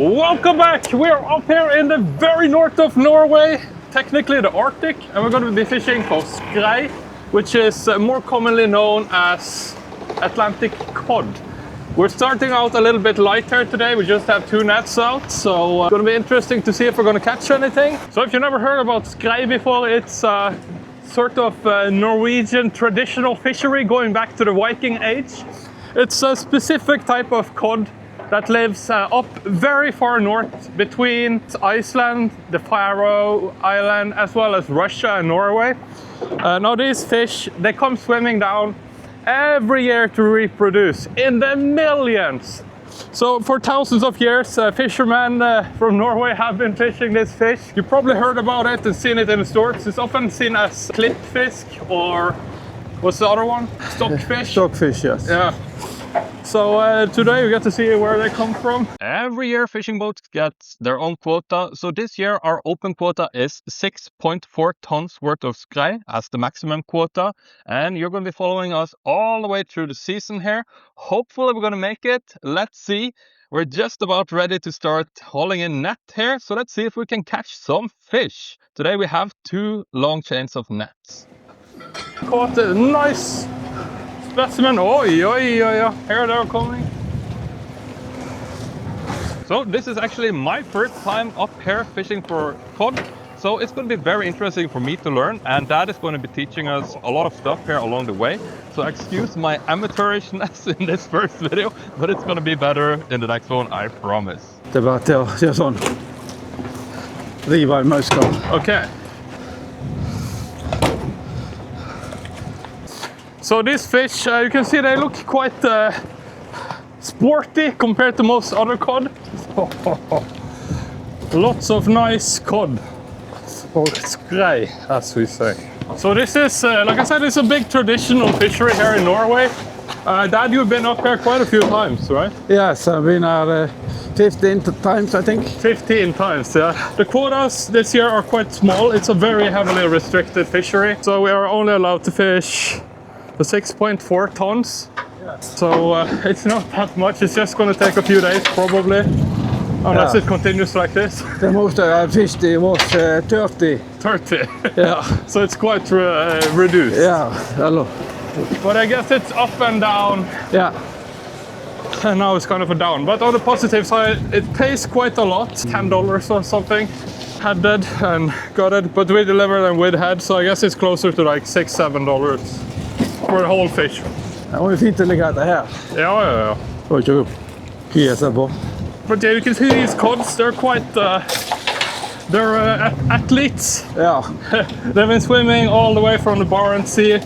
Welcome back! We're up here in the very north of Norway, technically the Arctic, and we're going to be fishing for Skrei, which is more commonly known as Atlantic cod. We're starting out a little bit lighter today. We just have 2 nets out, so it's going to be interesting to see if we're going to catch anything. So if you've never heard about Skrei before, it's sort of Norwegian traditional fishery going back to the Viking age. It's a specific type of cod that lives up very far north between Iceland, the Faroe Island, as well as Russia and Norway. Now these fish, they come swimming down every year to reproduce in the millions. So for thousands of years, fishermen from Norway have been fishing this fish. You probably heard about it and seen it in the stores. It's often seen as klippfisk, or what's the other one? Stockfish? Stockfish, yes. Yeah. So today we get to see where they come from. Every year fishing boats get their own quota. So this year our open quota is 6.4 tons worth of skrei as the maximum quota. And you're going to be following us all the way through the season here. Hopefully we're going to make it. Let's see. We're just about ready to start hauling in net here. So let's see if we can catch some fish. Today we have 2 long chains of nets. Caught a nice specimen. Oi, here they're coming. So this is actually my first time up here fishing for cod. So it's going to be very interesting for me to learn, and Dad is going to be teaching us a lot of stuff here along the way. So excuse my amateurishness in this first video, but it's going to be better in the next one, I promise. Det är bara att göra sån. Riva i möskap. Okay. So these fish, you can see they look quite sporty compared to most other cod. Lots of nice cod, or skrei as we say. So this is, like I said, it's a big traditional fishery here in Norway. Dad, you've been up here quite a few times, right? Yes, I've been here 15 times, I think. 15 times, yeah. The quotas this year are quite small. It's a very heavily restricted fishery. So we are only allowed to fish the 6.4 tons. Yes. So it's not that much. It's just going to take a few days probably, unless it continues like this. The most I fished was 30. 30? Yeah. So it's quite reduced. Yeah, hello. But I guess it's up and down. Yeah. And now it's kind of a down. But on the positive side, it pays quite a lot. $10 or something. Headed and gutted, but we deliver them with head, so I guess it's closer to like $6-7 for the whole fish. Det var ju fint att lägga det här. Ja. Och köra upp. Kiesa på. But yeah, you can see these cods, they're quite, they're athletes. Yeah. They've been swimming all the way from the Barents Sea,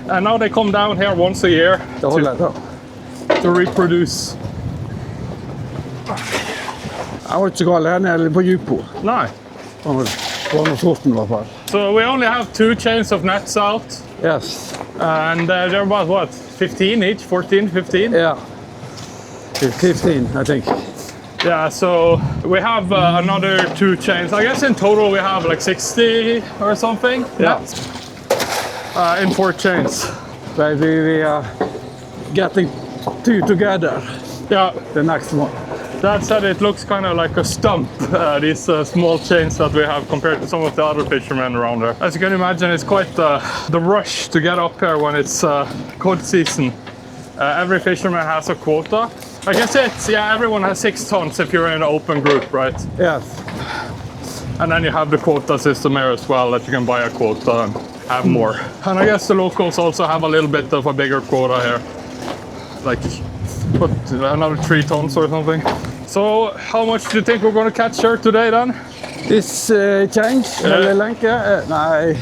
and now they come down here once a year to reproduce. Jag var inte så galen här nere på djup på. Nej. På någon sorten i alla fall. So we only have 2 chains of nets out. Yes. And they're about what, 15 each? 14, 15? Yeah. 15, I think. Yeah, so we have another 2 chains. I guess in total we have like 60 or something. Yeah. In 4 chains. Maybe we are getting 2 together. Yeah. The next one. That said, it looks kind of like a stump, these small chains that we have compared to some of the other fishermen around there. As you can imagine, it's quite the rush to get up here when it's cod season. Every fisherman has a quota. I guess it's, yeah, everyone has 6 tons if you're in an open group, right? Yes. And then you have the quota system here as well, that you can buy a quota and have more. And I guess the locals also have a little bit of a bigger quota here. Like, what, another 3 tons or something. So, how much do you think we're going to catch here today then? This change, length, no,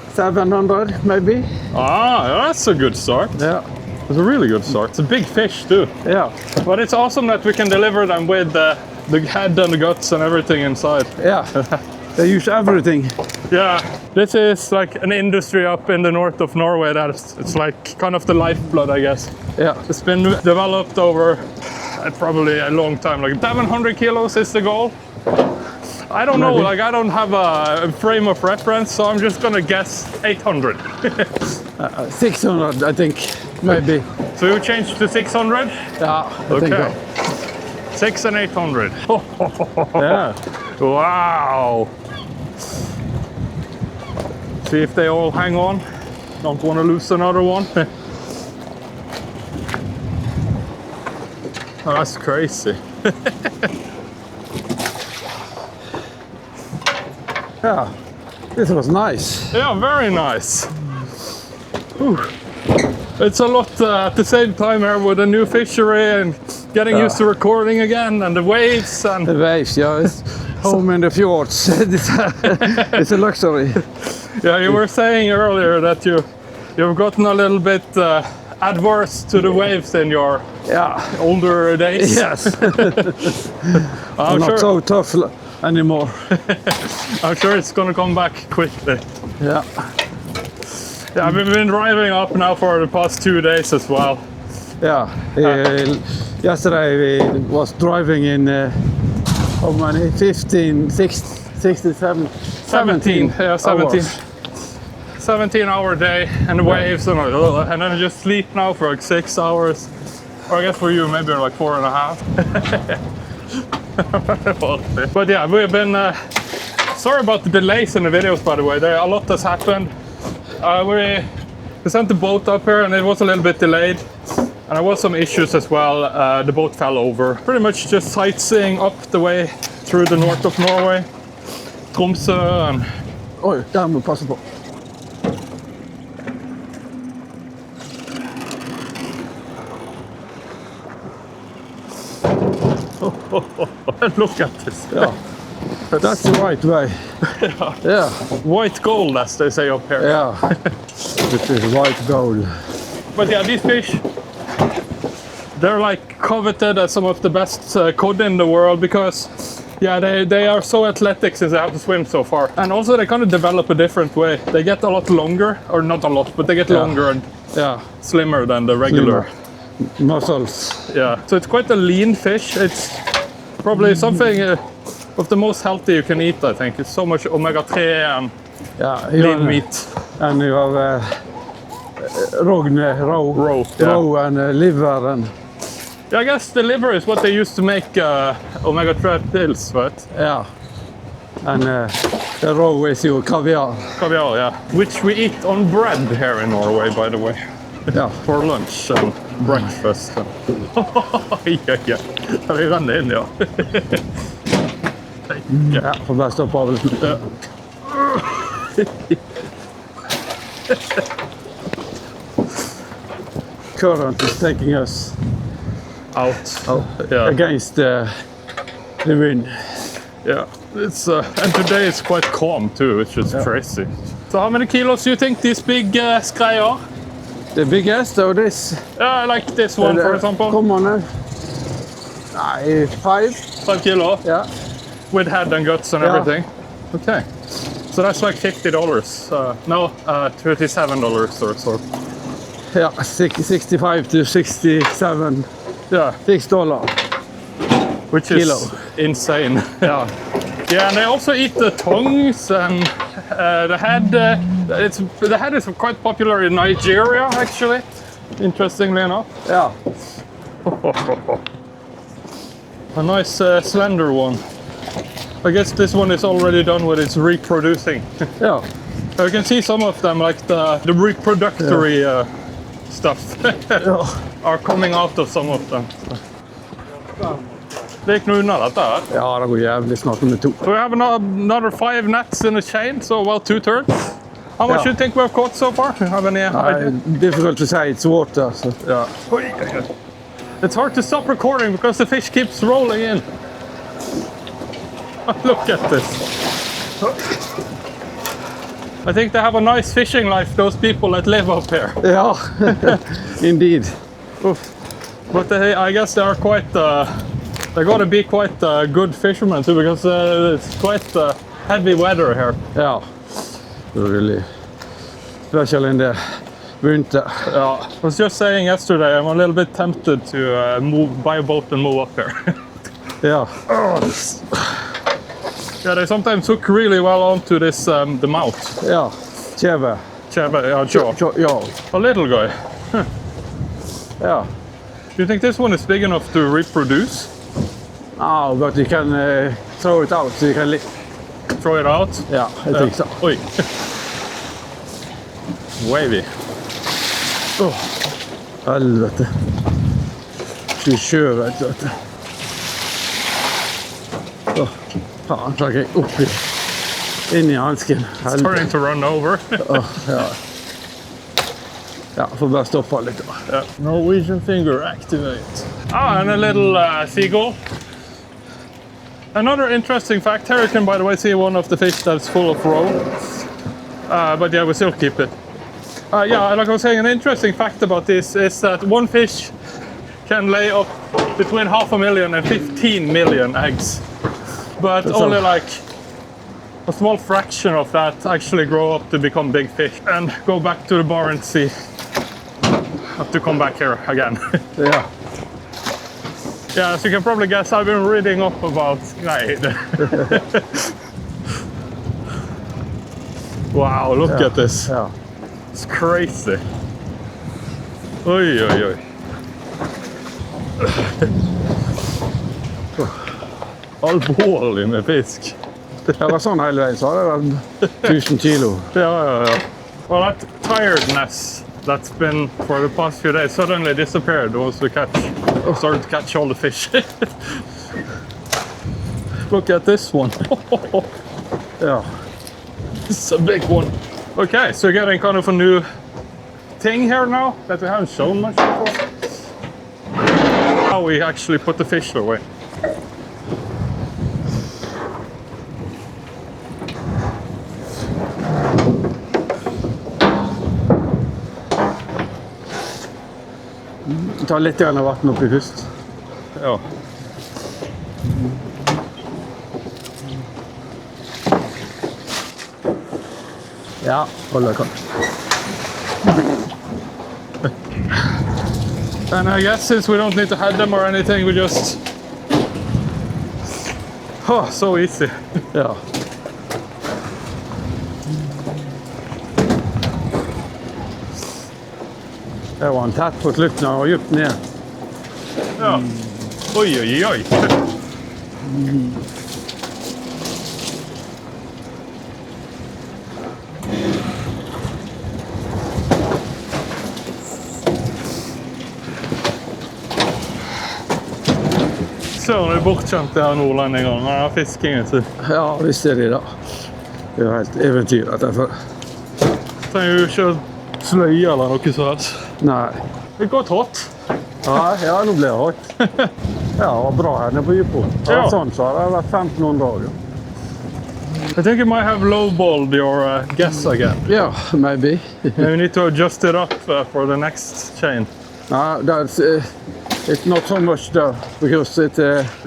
700 maybe. Ah, that's a good start. Yeah. It's a really good start. It's a big fish too. Yeah. But it's awesome that we can deliver them with the head and the guts and everything inside. Yeah. They use everything. Yeah, this is like an industry up in the north of Norway that it's like kind of the lifeblood, I guess. Yeah. It's been developed over probably a long time, like 700 kilos is the goal. I don't know, like I don't have a frame of reference, so I'm just gonna guess 800. 600, I think, maybe. So you changed to 600? Yeah, I think so. 6 and 800. Yeah. Wow. See if they all hang on. Don't want to lose another one. Oh, that's crazy. Yeah. This was nice. Yeah, very nice. Whew. It's a lot at the same time here with a new fishery and getting used to recording again and the waves and The waves, yeah. It's home in the fjords. It's a luxury. yeah, you were saying earlier that you've gotten a little bit adverse to the waves in your older days. Yes. I'm Not sure, so tough anymore. I'm sure it's gonna come back quickly. Yeah. Yeah, we've been driving up now for the past 2 days as well. Yeah. Yesterday we was driving in how many? 15, 67, 17. Yeah, 17. hours. 17-hour day and the waves and then I just sleep now for like 6 hours. Or I guess for you maybe like 4.5. But yeah, we've been sorry about the delays in the videos, by the way. A lot has happened. We sent the boat up here and it was a little bit delayed. And there was some issues as well. The boat fell over. Pretty much just sightseeing up the way through the north of Norway. Tromsø and... Oj, där må passa på. Look at this. Yeah. That's the right way. Yeah. White gold, as they say up here. Yeah. It is white gold. But yeah, these fish, they're like coveted as some of the best cod in the world because yeah, they are so athletic since they have to swim so far. And also they kind of develop a different way. They get a lot longer, or not a lot, but they get longer and slimmer than the regular. Muscles. Yeah, so it's quite a lean fish. It's probably something of the most healthy you can eat, I think. It's so much omega-3 and lean meat. And you have roe and liver and... Yeah, I guess the liver is what they use to make omega-3 pills, right? Yeah. And the roe is your caviar. Caviar, yeah. Which we eat on bread here in Norway, by the way. Yeah. For lunch and breakfast. Ja. Vi renner inn, ja. Ja, får bare stoppe av litt. Ja. Current is taking us Out. yeah. Against the wind. Yeah. It's and today it's quite calm too, which is crazy. So how many kilos do you think these big skrei are? The biggest of this? Like this one, for example. Come on now. 5. 5 kilo? Yeah. With head and guts and everything? Okay. So that's like $50. No, $37 or so. Yeah, 65 to 67. Yeah. $6. Which is insane. Yeah. Yeah, and they also eat the tongues and the head. The head is quite popular in Nigeria, actually. Interestingly enough. Yeah. A nice slender one. I guess this one is already done with its reproducing. Yeah. You can see some of them, like the reproductory stuff, are coming out of some of them. Det gick nog undan detta här. Ja, det går jävligt snart med 2. So we have another 5 nets in the chain, so well 2/3. How much do you think we have caught so far? Do you have any idea? Difficult to say, it's water. So. Yeah. It's hard to stop recording because the fish keeps rolling in. Look at this. I think they have a nice fishing life, those people that live up here. Yeah, indeed. Oof. But I guess they are quite... they gotta be quite good fishermen too, because it's quite heavy weather here. Yeah, really. Especially in the winter. Yeah. I was just saying yesterday, I'm a little bit tempted to buy a boat and move up here. Yeah. Yeah, they sometimes hook really well onto this, the mouth. Yeah, Cheva. Jaw. Yeah. A little guy. Yeah. Do you think this one is big enough to reproduce? Oh, but you can throw it out. So you can Throw it out? yeah, I think so. Oi. Wavy. Helvete. Skal sjøvet, vet du. Faen, så jeg oppi. Inn I hansken. It's starting to run over. Ja. Ja, får bare stoppe litt. Yeah. Norwegian finger, activate. Ah, and a little seagull. Another interesting fact, here you can, by the way, see one of the fish that's full of roe. But yeah, we still keep it. Yeah, like I was saying, an interesting fact about this is that one fish can lay up between 500,000 and 15 million eggs. But that's only like a small fraction of that actually grow up to become big fish and go back to the Barents Sea. Have to come back here again. Ja. Yeah, as you can probably guess, I've been reading up about Skrei. Wow, look at this. Ja. It's crazy. Oi, oi, oi. Alvorlig med fisk. Det var sånn hele veien, så har det vært 1000 kilo. Yeah. Well, that tiredness that's been for the past few days suddenly disappeared once we started to catch all the fish. Look at this one. Ja. This is a big one. Okay, so we're getting kind of a new thing here now that we haven't shown much before. How we actually put the fish away. Ta litt grann vann oppi først. Ja. Ja, holder kan. And I guess since we don't need to head them or anything, we just... Oh, so easy. Ja. Det var en tett på slutten og djupt ned. Ja. Oi, oi, oi. Søren er bortkjent det her nordlendingene. Nei, fiskingen til. Ja, visst er det da. Det er jo helt eventyr at jeg får. Trenger jo ikke sløye eller noe sånt. Nei. Det går trått. Ja, nå ble det hot. Ja, det var bra her nede på Jypo. Ja. Sånn så har det vært 1500 år. I think you might have lowballed your guess again. Yeah, maybe. You need to adjust it up for the next chain. That's, it's not so much there because it's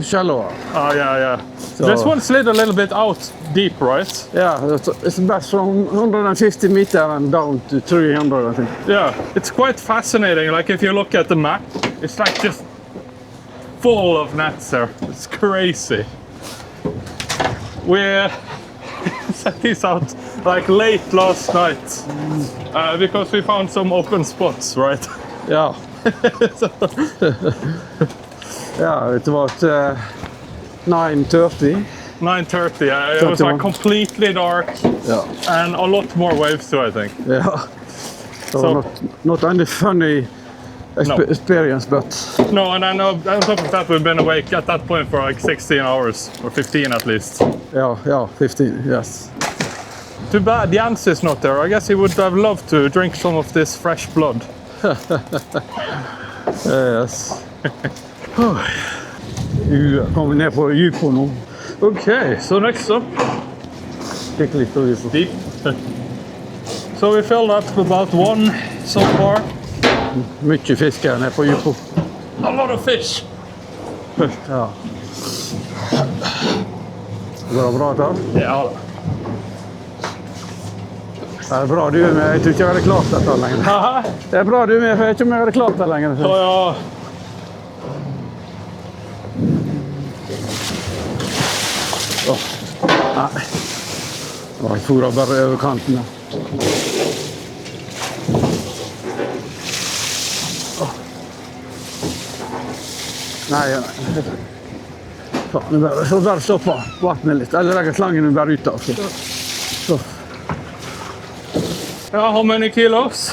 shallower. Oh, yeah. So, this one slid a little bit out deep, right? Yeah, it's back from 150 meters and down to 300, I think. Yeah, it's quite fascinating. Like if you look at the map, it's like just full of nets there. It's crazy. We set these out like late last night because we found some open spots, right? Yeah. Yeah, it was 9:30. 9:30, yeah. It was like completely dark and a lot more waves too, I think. Yeah. So not only funny experience, but... No, and I know on top of that we've been awake at that point for like 16 hours, or 15 at least. Yeah, 15, yes. Too bad Jens is not there. I guess he would have loved to drink some of this fresh blood. Yes. Kommer ned på Jypo nå. Okay, so next up, Fikk litt å vise. deep. So we filled up about one so far. Mye fisk her nede på Jypo. A lot of fish. Ja. Går det bra da? Ja. Det er bra du er med. Jeg tror ikke jeg hadde klart dette lenger. Haha. Det er bra du er med, for jeg tror ikke jeg hadde klart det lenger. Ja. Nei. Jeg foret bare over kanten. Nei. Så bare stoppe vannet litt, eller legge slangen bare ut av. Så. Yeah, how many kilos?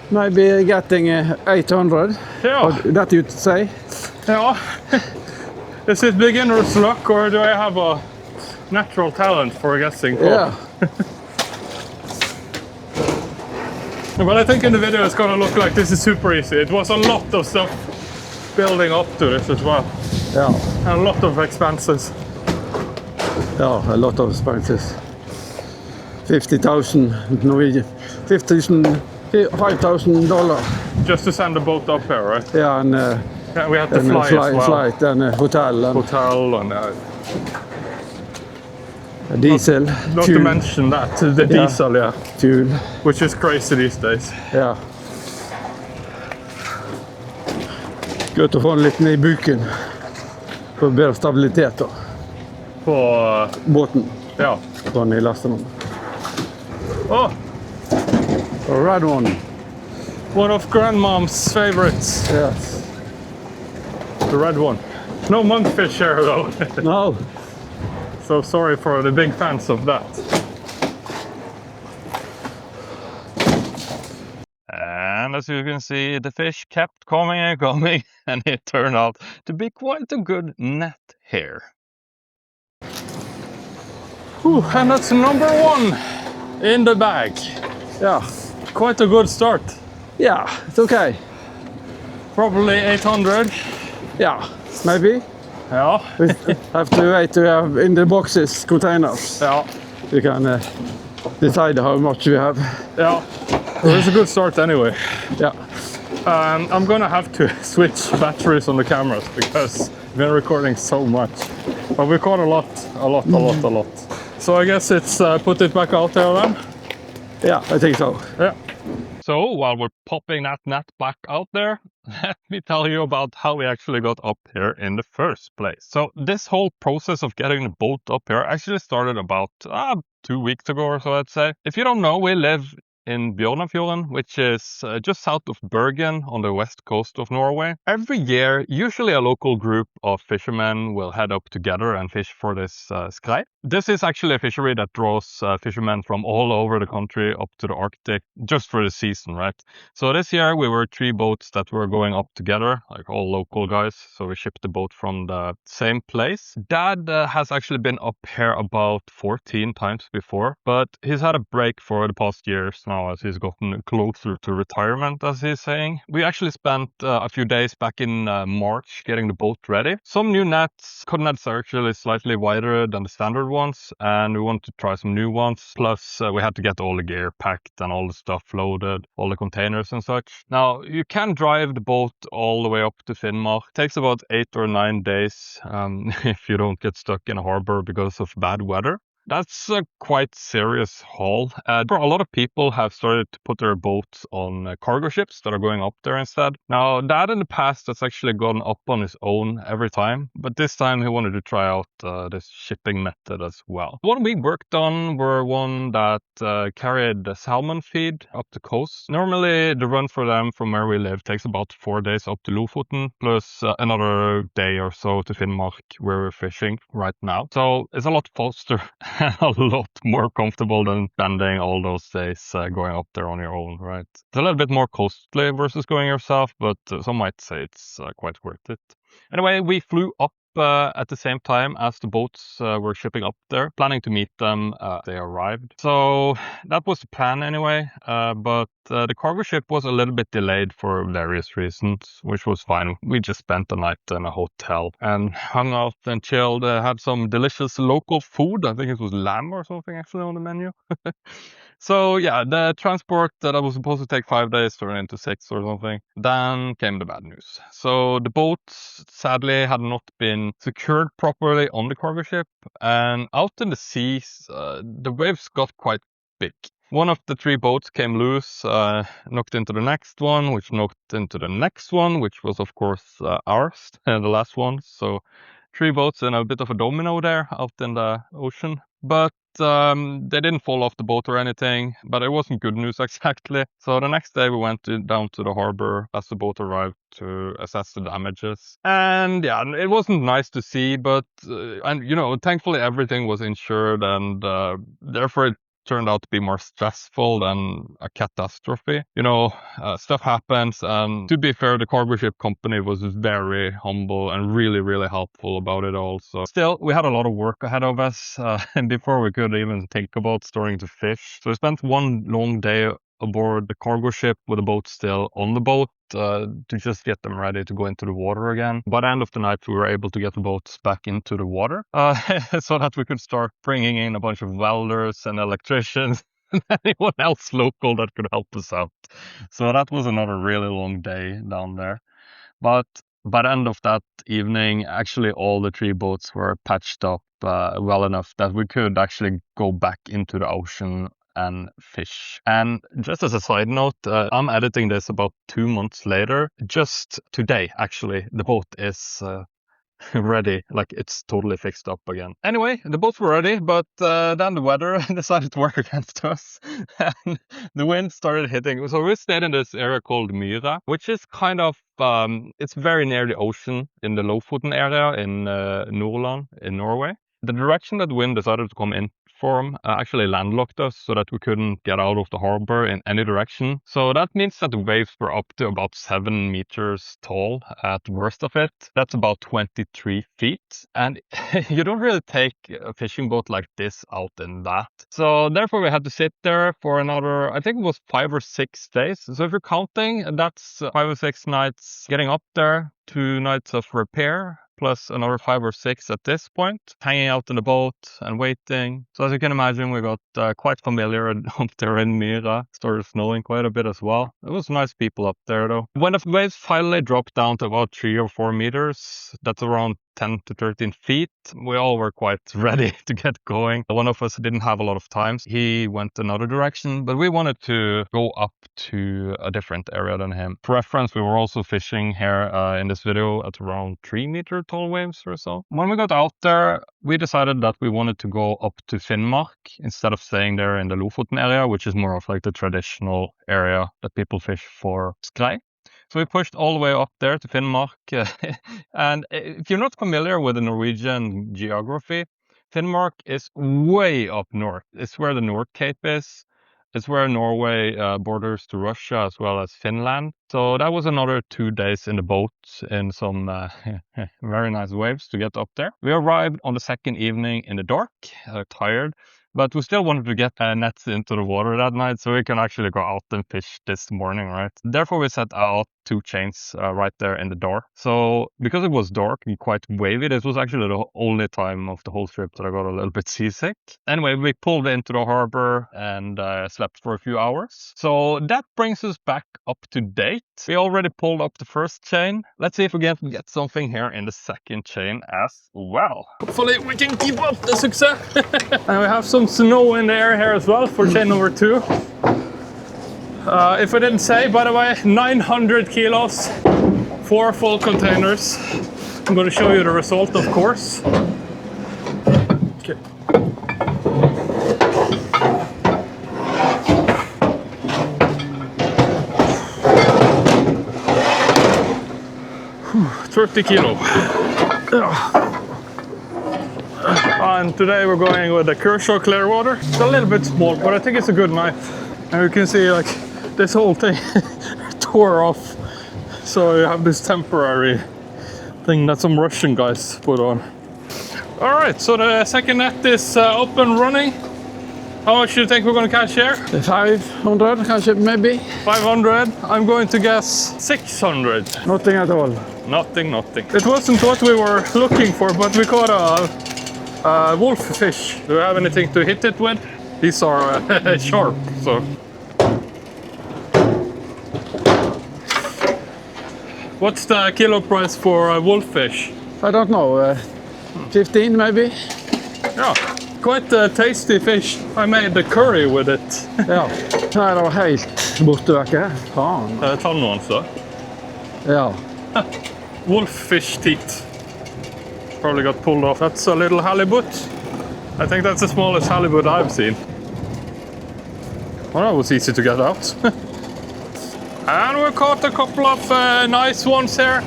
Maybe getting 800. Yeah. That you say? Yeah. Is it beginner's luck or do I have a natural talent for guessing? Yeah. But I think in the video it's gonna look like this is super easy. It was a lot of stuff building up to this as well. Yeah. And a lot of expenses. Yeah, a lot of expenses. 50,000 Norwegian, $5,000. Just to send the boat up here, right? Yeah, and Yeah, we had to fly as well. flight and hotel and Hotel and diesel. not fuel, to mention that, the diesel, yeah, fuel. which is crazy these days. Ja. Godt å få den litt ned i buken for bedre stabilitet da. På, Båten. ja. Sånn i lasten. Oh, A red one. one of grandmom's favorites, Yes. the red one. No monkfish here though. No. So sorry for the big fans of that. And as you can see, the fish kept coming and coming, and it turned out to be quite a good net here. Whew, and that's number one in the bag. Yeah. Quite a good start. Yeah, it's okay. Probably 800. Yeah, maybe. Yeah. We have to wait to have in the boxes containers. Yeah. We can decide how much we have. Yeah. Well, it's a good start anyway. Yeah. I'm gonna have to switch batteries on the cameras because we've been recording so much. But we caught a lot. So I guess it's put it back out there then. Yeah, I think so. Yeah. So while we're popping that net back out there, let me tell you about how we actually got up here in the first place. So this whole process of getting the boat up here actually started about 2 weeks ago or so, I'd say. If you don't know, we live in Bjørnafjorden, which is just south of Bergen on the west coast of Norway. Every year, usually a local group of fishermen will head up together and fish for this Skrei. This is actually a fishery that draws fishermen from all over the country up to the Arctic just for the season, right? So this year we were 3 boats that were going up together, like all local guys. So we shipped the boat from the same place. Dad has actually been up here about 14 times before, but he's had a break for the past years now as he's gotten closer to retirement, as he's saying. We actually spent a few days back in March getting the boat ready. Some new nets, cod nets are actually slightly wider than the standard ones, and we wanted to try some new ones. Plus we had to get all the gear packed and all the stuff loaded, all the containers and such. Now you can drive the boat all the way up to Finnmark. It takes about 8 or 9 days if you don't get stuck in a harbor because of bad weather. That's a quite serious haul. A lot of people have started to put their boats on cargo ships that are going up there instead. Now, Dad in the past has actually gone up on his own every time, but this time he wanted to try out this shipping method as well. One we worked on were one that carried the salmon feed up the coast. Normally, the run for them from where we live takes about 4 days up to Lofoten, plus another day or so to Finnmark, where we're fishing right now. So it's a lot faster. A lot more comfortable than spending all those days going up there on your own, right? It's a little bit more costly versus going yourself, but some might say it's quite worth it. Anyway, we flew up at the same time as the boats were shipping up there, planning to meet them they arrived. So that was the plan anyway, but the cargo ship was a little bit delayed for various reasons, which was fine. We just spent the night in a hotel and hung out and chilled, had some delicious local food. I think it was lamb or something actually on the menu. So yeah, the transport that I was supposed to take 5 days turned into 6 or something. Then came the bad news. So the boat sadly had not been secured properly on the cargo ship, and out in the seas, the waves got quite big. One of the 3 boats came loose, knocked into the next one, which knocked into the next one, which was of course ours, the last one. So 3 boats and a bit of a domino there out in the ocean. But they didn't fall off the boat or anything, but it wasn't good news exactly. So the next day we went down to the harbor as the boat arrived to assess the damages. And yeah, it wasn't nice to see, but and you know, thankfully everything was insured, and therefore it turned out to be more stressful than a catastrophe. You know, stuff happens, and to be fair, the cargo ship company was very humble and really, really helpful about it all. So still, we had a lot of work ahead of us and before we could even think about starting to fish. So we spent one long day aboard the cargo ship with the boat still on the boat to just get them ready to go into the water again. By the end of the night, we were able to get the boats back into the water so that we could start bringing in a bunch of welders and electricians and anyone else local that could help us out. So that was another really long day down there. But by the end of that evening, actually all the 3 boats were patched up well enough that we could actually go back into the ocean and fish. And just as a side note, I'm editing this about 2 months later. Just today, actually, the boat is ready, like it's totally fixed up again. Anyway, the boats were ready, but then the weather decided to work against us and the wind started hitting. So we stayed in this area called Myre, which is kind of it's very near the ocean in the Lofoten area in Nordland in Norway. The direction that the wind decided to come in from actually landlocked us so that we couldn't get out of the harbor in any direction. So that means that the waves were up to about 7 meters tall at the worst of it. That's about 23 feet. And you don't really take a fishing boat like this out in that. So therefore we had to sit there for another, I think it was 5 or 6 days. So if you're counting, that's 5 or 6 nights getting up there, 2 nights of repair, plus another 5 or 6 at this point, hanging out in the boat and waiting. So as you can imagine, we got quite familiar up there in Myre. Started snowing quite a bit as well. It was nice people up there though. When the waves finally dropped down to about 3 or 4 meters, that's around 10 to 13 feet, we all were quite ready to get going. One of us didn't have a lot of time. He went another direction, but we wanted to go up to a different area than him. For reference, we were also fishing here in this video at around 3 meter tall waves or so. When we got out there, we decided that we wanted to go up to Finnmark instead of staying there in the Lofoten area, which is more of like the traditional area that people fish for Skrei. So we pushed all the way up there to Finnmark. And if you're not familiar with the Norwegian geography, Finnmark is way up north. It's where the North Cape is. It's where Norway borders to Russia as well as Finland. So that was another 2 days in the boat in some very nice waves to get up there. We arrived on the second evening in the dark, tired. But we still wanted to get nets into the water that night so we can actually go out and fish this morning, right? Therefore, we set out 2 chains right there in the door. So because it was dark and quite wavy, this was actually the only time of the whole trip that I got a little bit seasick. Anyway, we pulled into the harbor and slept for a few hours. So that brings us back up to date. We already pulled up the first chain. Let's see if we can get something here in the second chain as well. Hopefully we can keep up the success. And we have some snow in the air here as well for chain number 2. If I didn't say, by the way, 900 kilos, 4 full containers. I'm going to show you the result, of course. Okay. Whew, 30 kilo. And today we're going with the Kershaw Clearwater. It's a little bit small, but I think it's a good knife. And you can see like this whole thing tore off. So you have this temporary thing that some Russian guys put on. All right, so the second net is up and running. How much do you think we're going to catch here? 500, maybe. 500. I'm going to guess 600. Nothing at all. Nothing. It wasn't what we were looking for, but we caught a wolf fish. Do you have anything to hit it with? These are sharp, so. What's the kilo price for a wolf fish? I don't know. 15 maybe? Yeah, quite a tasty fish. I made the curry with it. Ja. Nei, det var helt borte. Faen. Tannen altså. Ja. Wolf fish teeth. Probably got pulled off. That's a little halibut. I think that's the smallest halibut I've seen. Well, that was easy to get out. And we caught a couple of nice ones here.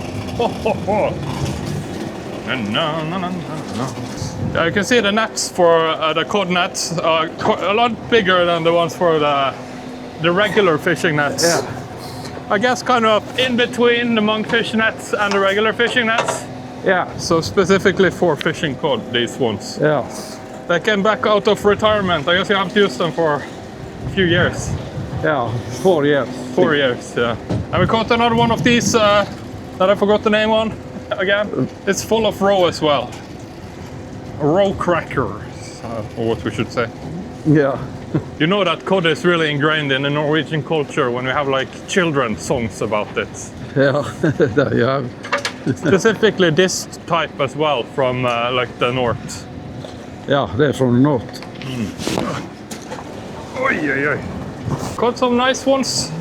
Yeah, you can see the nets for the cod nets are a lot bigger than the ones for the regular fishing nets. Yeah. I guess kind of in between the monkfish nets and the regular fishing nets. Yeah. So specifically for fishing cod, these ones. Yeah. They came back out of retirement. I guess you have to use them for a few years. Yeah. 4 years. 4 years, yeah. And we caught another one of these that I forgot the name on again. It's full of roe as well. Roe crackers, or what we should say. Yeah. You know that cod is really ingrained in the Norwegian culture when we have like children's songs about it. Yeah. There you have. Specifically this type as well from like the north. Yeah, they're from the north. Oi, oi, oi. Caught some nice ones.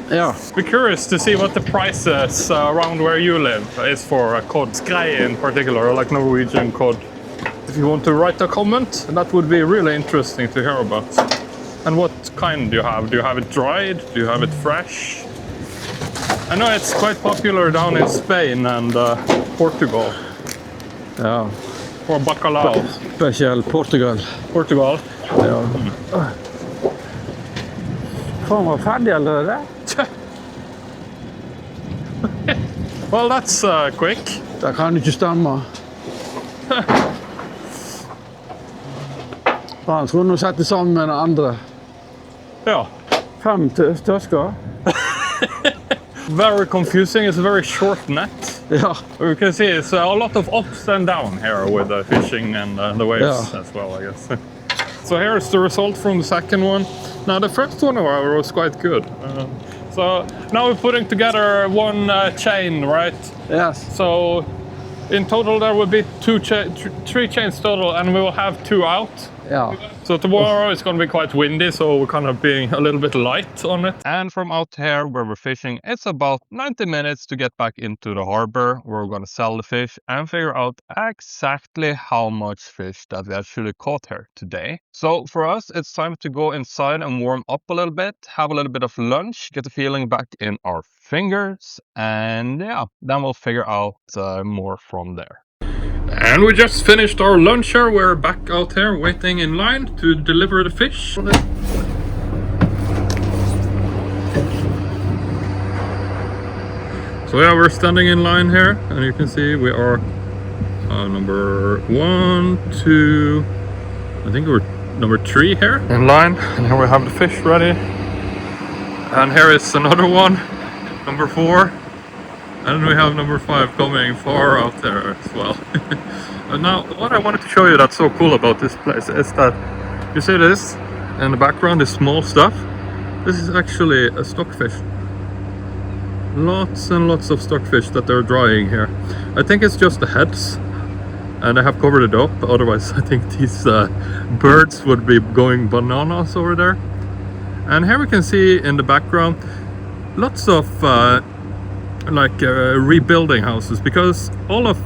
Yeah. Be curious to see what the prices around where you live is for cod. Skrei in particular, like Norwegian cod. If you want to write a comment, that would be really interesting to hear about. And what kind do you have? Do you have it dried? Do you have it fresh? I know it's quite popular down in Spain and Portugal. Yeah. For bacalao. Special Portugal. Portugal. Ja. Faen, var ferdig allerede? Well, that's quick. Det kan ikke stemme. Faen, skulle nå sette sammen med den andre. Yeah. 5 tøsker. Very confusing. It's a very short net. Ja. You can see it's a lot of ups and down here with the fishing and the waves Yeah. as well, I guess. So here's the result from the second one. Now the first one, however, was quite good. So now we're putting together one chain, right? Yes. So in total there will be 3 chains total, and we will have 2 out. Ja. So tomorrow it's going to be quite windy, so we're kind of being a little bit light on it. And from out here where we're fishing, it's about 90 minutes to get back into the harbor where we're going to sell the fish and figure out exactly how much fish that we actually caught here today. So for us, it's time to go inside and warm up a little bit, have a little bit of lunch, get the feeling back in our fingers, and yeah, then we'll figure out more from there. And we just finished our lunch here. We're back out here waiting in line to deliver the fish. So yeah, we're standing in line here, and you can see we are number 1, 2, I think we're number 3 here in line, and here we have the fish ready. And here is another one, number 4. And we have number 5 coming far out there as well. And now, what I wanted to show you that's so cool about this place is that you see this in the background, this small stuff. This is actually a stockfish. Lots and lots of stockfish that they're drying here. I think it's just the heads, and they have covered it up. Otherwise, I think these birds would be going bananas over there. And here we can see in the background lots of rebuilding houses, because all of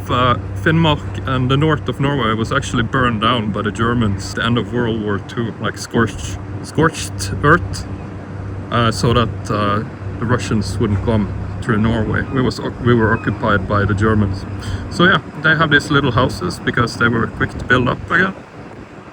Finnmark and the north of Norway was actually burned down by the Germans at the end of World War II, like scorched earth, so that the Russians wouldn't come through Norway. We were occupied by the Germans. So yeah, they have these little houses because they were quick to build up again.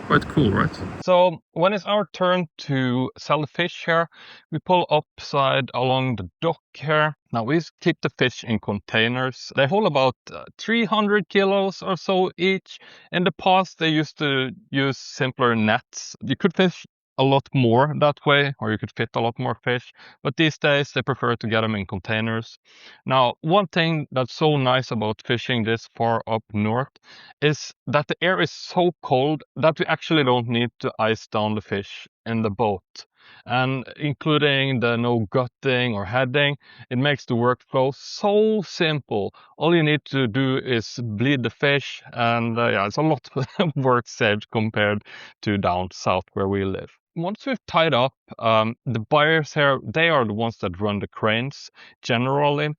Quite cool, right? So when it's our turn to sell the fish here, we pull upside along the dock here. Now we keep the fish in containers. They hold about 300 kilos or so each. In the past, they used to use simpler nets. You could fish a lot more that way, or you could fit a lot more fish, but these days they prefer to get them in containers. Now, one thing that's so nice about fishing this far up north is that the air is so cold that we actually don't need to ice down the fish in the boat. And including the no gutting or heading, it makes the workflow so simple. All you need to do is bleed the fish, and yeah, it's a lot of work saved compared to down south where we live. Once we've tied up, the buyers here, they are the ones that run the cranes generally,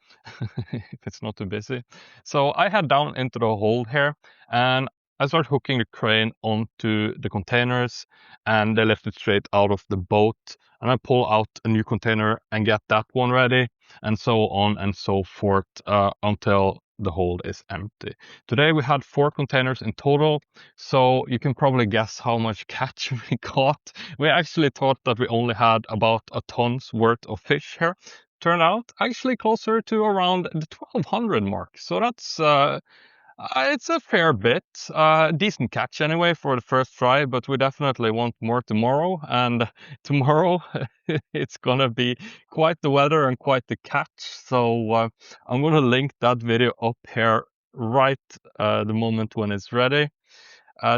if it's not too busy. So I head down into the hold here, and I started hooking the crane onto the containers, and they lift it straight out of the boat, and I pull out a new container and get that one ready, and so on and so forth until the hold is empty. Today we had 4 containers in total, so you can probably guess how much catch we caught. We actually thought that we only had about a ton's worth of fish here. Turned out actually closer to around the 1200 mark, so that's it's a fair bit. Decent catch anyway for the first try, but we definitely want more tomorrow. And tomorrow it's gonna be quite the weather and quite the catch. So I'm gonna link that video up here right the moment when it's ready.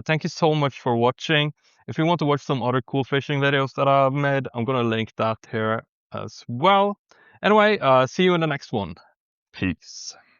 Thank you so much for watching. If you want to watch some other cool fishing videos that I've made, I'm gonna link that here as well. Anyway, see you in the next one. Peace.